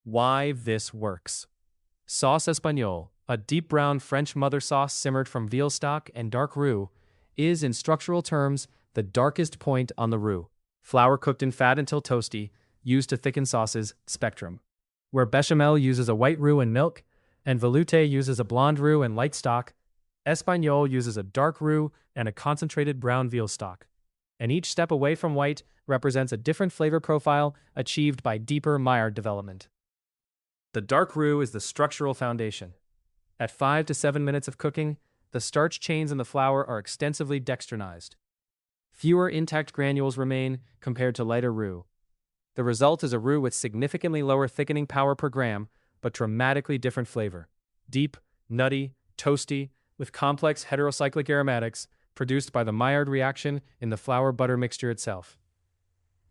Why this works. Sauce Espagnole, a deep brown French mother sauce simmered from veal stock and dark roux, is, in structural terms, the darkest point on the roux. Flour cooked in fat until toasty, used to thicken sauces, spectrum. Where bechamel uses a white roux and milk, and velouté uses a blonde roux and light stock, Espagnole uses a dark roux and a concentrated brown veal stock. And each step away from white represents a different flavor profile achieved by deeper Maillard development. The dark roux is the structural foundation. At 5 to 7 minutes of cooking, the starch chains in the flour are extensively dextrinized. Fewer intact granules remain compared to lighter roux. The result is a roux with significantly lower thickening power per gram, but dramatically different flavor. Deep, nutty, toasty, with complex heterocyclic aromatics produced by the Maillard reaction in the flour-butter mixture itself.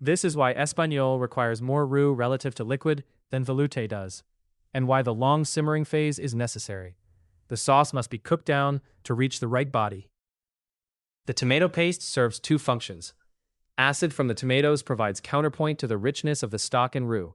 This is why Espagnole requires more roux relative to liquid than velouté does, and why the long simmering phase is necessary. The sauce must be cooked down to reach the right body. The tomato paste serves two functions. Acid from the tomatoes provides counterpoint to the richness of the stock and roux.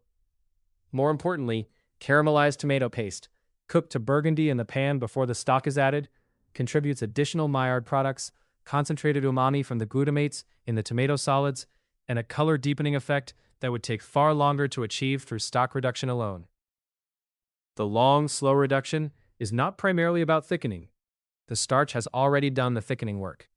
More importantly, caramelized tomato paste, cooked to burgundy in the pan before the stock is added, contributes additional Maillard products, concentrated umami from the glutamates in the tomato solids, and a color deepening effect that would take far longer to achieve through stock reduction alone. The long, slow reduction is not primarily about thickening. The starch has already done the thickening work.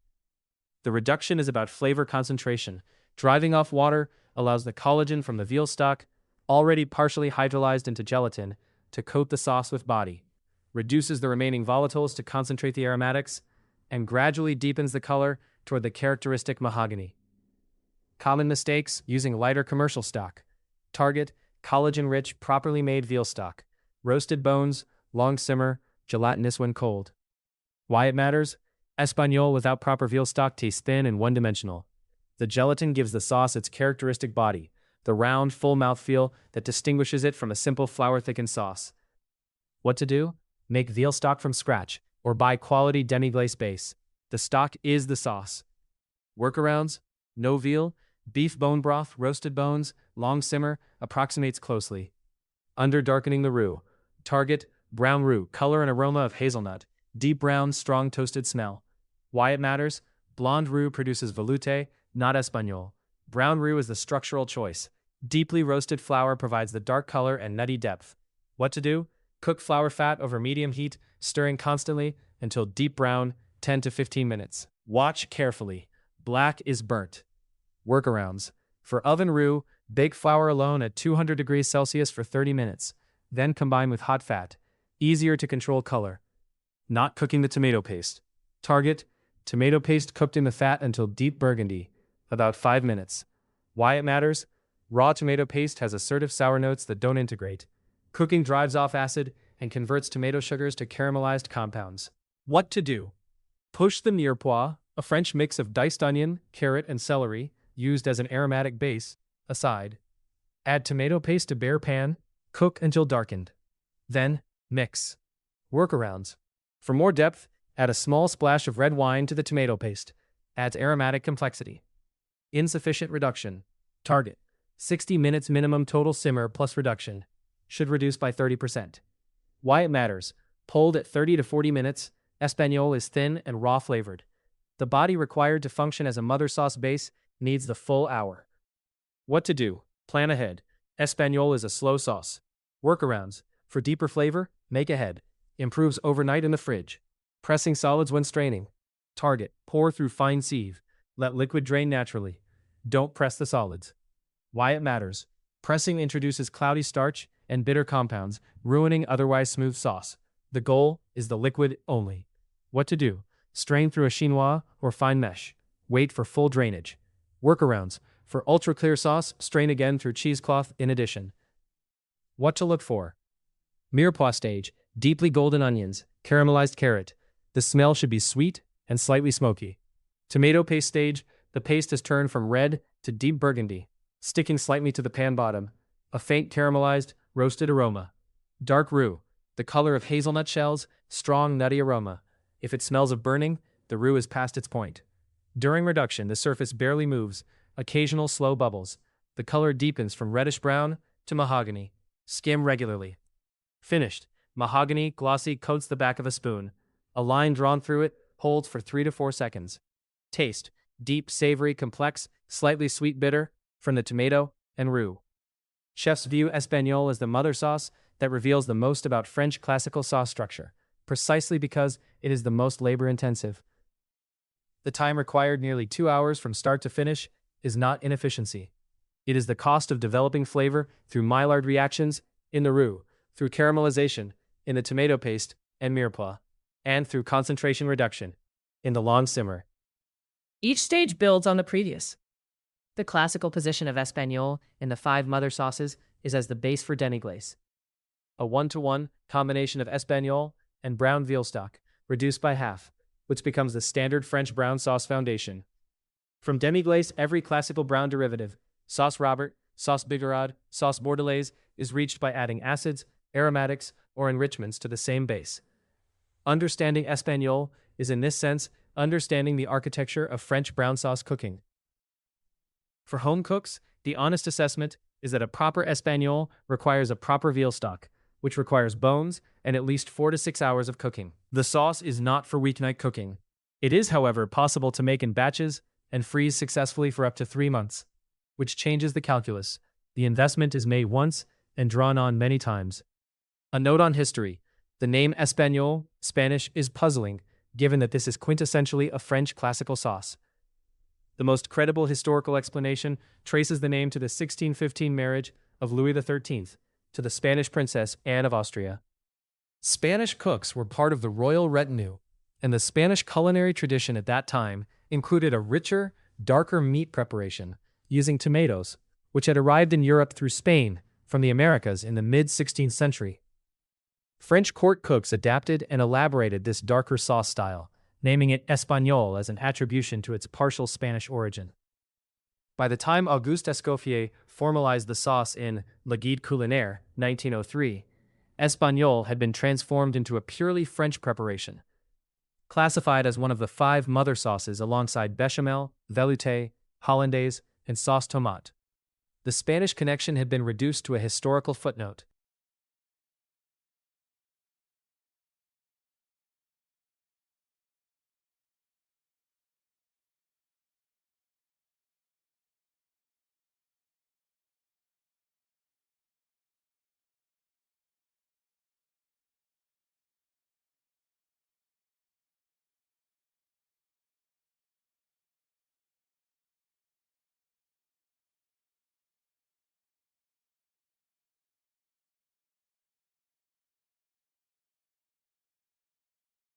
The reduction is about flavor concentration. Driving off water allows the collagen from the veal stock, already partially hydrolyzed into gelatin, to coat the sauce with body, reduces the remaining volatiles to concentrate the aromatics, and gradually deepens the color toward the characteristic mahogany. Common mistakes using lighter commercial stock. Target, collagen-rich, properly made veal stock. Roasted bones, long simmer, gelatinous when cold. Why it matters? Espagnole without proper veal stock tastes thin and one-dimensional. The gelatin gives the sauce its characteristic body, the round, full mouthfeel that distinguishes it from a simple flour-thickened sauce. What to do? Make veal stock from scratch, or buy quality demi-glace base. The stock is the sauce. Workarounds? No veal, beef bone broth, roasted bones, long simmer, approximates closely. Under-darkening the roux. Target, brown roux, color and aroma of hazelnut, deep brown, strong toasted smell. Why it matters? Blonde roux produces velouté, not Espagnole. Brown roux is the structural choice. Deeply roasted flour provides the dark color and nutty depth. What to do? Cook flour fat over medium heat, stirring constantly until deep brown, 10 to 15 minutes. Watch carefully. Black is burnt. Workarounds. For oven roux, bake flour alone at 200 degrees Celsius for 30 minutes. Then combine with hot fat. Easier to control color. Not cooking the tomato paste. Target, tomato paste cooked in the fat until deep burgundy, about 5 minutes. Why it matters? Raw tomato paste has assertive sour notes that don't integrate. Cooking drives off acid and converts tomato sugars to caramelized compounds. What to do? Push the mirepoix, a French mix of diced onion, carrot, and celery, used as an aromatic base, aside. Add tomato paste to bare pan, cook until darkened. Then, mix. Workarounds. For more depth, add a small splash of red wine to the tomato paste. Adds aromatic complexity. Insufficient reduction. Target. 60 minutes minimum total simmer plus reduction. Should reduce by 30%. Why it matters. Pulled at 30 to 40 minutes, Espagnole is thin and raw flavored. The body required to function as a mother sauce base needs the full hour. What to do? Plan ahead. Espagnole is a slow sauce. Workarounds. For deeper flavor, make ahead. Improves overnight in the fridge. Pressing solids when straining. Target. Pour through fine sieve. Let liquid drain naturally. Don't press the solids. Why it matters. Pressing introduces cloudy starch and bitter compounds, ruining otherwise smooth sauce. The goal is the liquid only. What to do? Strain through a chinois or fine mesh. Wait for full drainage. Workarounds. For ultra-clear sauce, strain again through cheesecloth in addition. What to look for. Mirepoix stage. Deeply golden onions. Caramelized carrot. The smell should be sweet and slightly smoky. Tomato paste stage. The paste has turned from red to deep burgundy, sticking slightly to the pan bottom. A faint caramelized, roasted aroma. Dark roux. The color of hazelnut shells, strong nutty aroma. If it smells of burning, the roux is past its point. During reduction, the surface barely moves, occasional slow bubbles. The color deepens from reddish brown to mahogany. Skim regularly. Finished. Mahogany, glossy, coats the back of a spoon. A line drawn through it holds for 3 to 4 seconds. Taste. Deep, savory, complex, slightly sweet bitter from the tomato and roux. Chefs view Espagnole as the mother sauce that reveals the most about French classical sauce structure, precisely because it is the most labor-intensive. The time required, nearly 2 hours from start to finish, is not inefficiency. It is the cost of developing flavor through Maillard reactions in the roux, through caramelization in the tomato paste and mirepoix, and through concentration reduction in the long simmer. Each stage builds on the previous. The classical position of Espagnole in the 5 mother sauces is as the base for demi-glace. A 1-to-1 combination of Espagnole and brown veal stock, reduced by half, which becomes the standard French brown sauce foundation. From demi-glace, every classical brown derivative, sauce Robert, sauce Bigarade, sauce Bordelaise, is reached by adding acids, aromatics, or enrichments to the same base. Understanding Espagnole is, in this sense, understanding the architecture of French brown sauce cooking. For home cooks, the honest assessment is that a proper Espagnole requires a proper veal stock, which requires bones and at least 4 to 6 hours of cooking. The sauce is not for weeknight cooking. It is, however, possible to make in batches and freeze successfully for up to 3 months, which changes the calculus. The investment is made once and drawn on many times. A note on history. The name Espagnole, Spanish, is puzzling, given that this is quintessentially a French classical sauce. The most credible historical explanation traces the name to the 1615 marriage of Louis XIII to the Spanish princess Anne of Austria. Spanish cooks were part of the royal retinue, and the Spanish culinary tradition at that time included a richer, darker meat preparation using tomatoes, which had arrived in Europe through Spain from the Americas in the mid-16th century. French court cooks adapted and elaborated this darker sauce style, naming it Espagnole as an attribution to its partial Spanish origin. By the time Auguste Escoffier formalized the sauce in Le Guide culinaire, 1903, Espagnole had been transformed into a purely French preparation. Classified as one of the 5 mother sauces alongside bechamel, velouté, hollandaise, and sauce tomate. The Spanish connection had been reduced to a historical footnote.